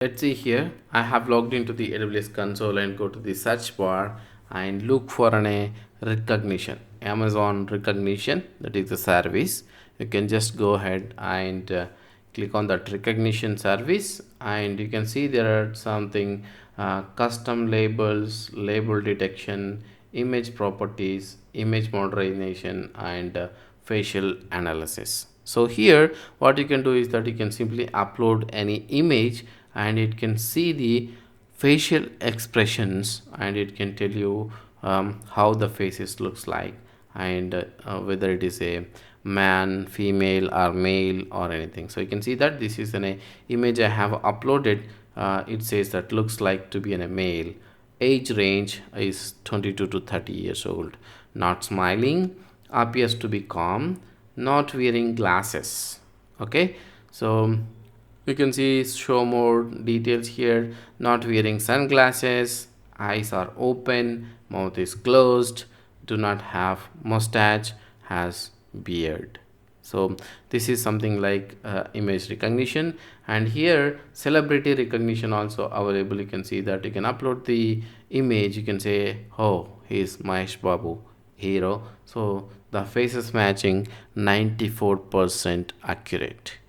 Let's see here. I have logged into the AWS console and go to the search bar and look for a recognition. Amazon Rekognition, that is the service. You can just go ahead and click on that recognition service, and you can see there are something custom labels, label detection, image properties, image modernization, and facial analysis. So here what you can do is that you can simply upload any image and it can see the facial expressions, and it can tell you how the faces looks like, and whether it is a man, female, or male, or anything. So you can see that this is an image I have uploaded. It says that looks like to be a male. Age range is 22 to 30 years old. Not smiling, appears to be calm, not wearing glasses. Okay, so you can see show more details here. Not wearing sunglasses, eyes are open, mouth is closed, do not have mustache, has beard. So this is something like image recognition. And here celebrity recognition also available. You can see that you can upload the image, you can say, oh, he is Mahesh Babu, hero. So the face is matching, 94% accurate.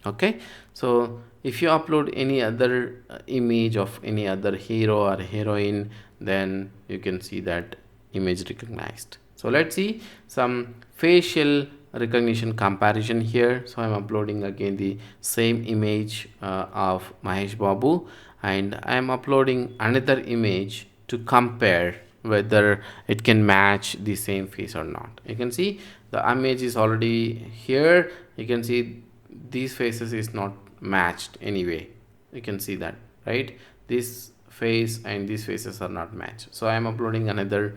Okay, so if you upload any other image of any other hero or heroine, then you can see that image recognized. So let's see some facial recognition comparison here. So I'm uploading again the same image of Mahesh Babu, and I'm uploading another image to compare whether it can match the same face or not. You can see the image is already here. You can see these faces is not matched anyway. You can see that, right? This face and these faces are not matched. So I am uploading another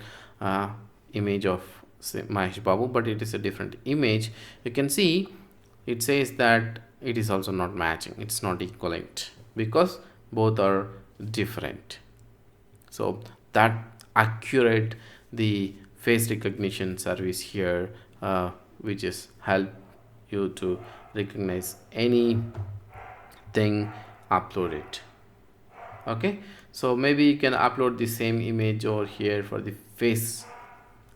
image of say Mahesh Babu, but it is a different image. You can see it says that it is also not matching, it's not equivalent, because both are different. So that accurate the face recognition service here, which is help you to recognize anything uploaded. Okay, so maybe you can upload the same image over here for the face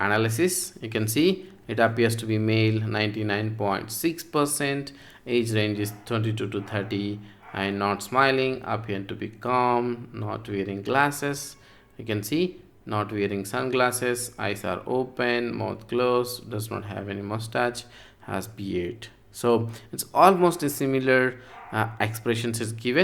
analysis. You can see it appears to be male, 99.6%, age range is 22 to 30, and not smiling, appear to be calm, not wearing glasses. You can see not wearing sunglasses, eyes are open, mouth closed, does not have any mustache, has beard. So it's almost a similar expressions is given.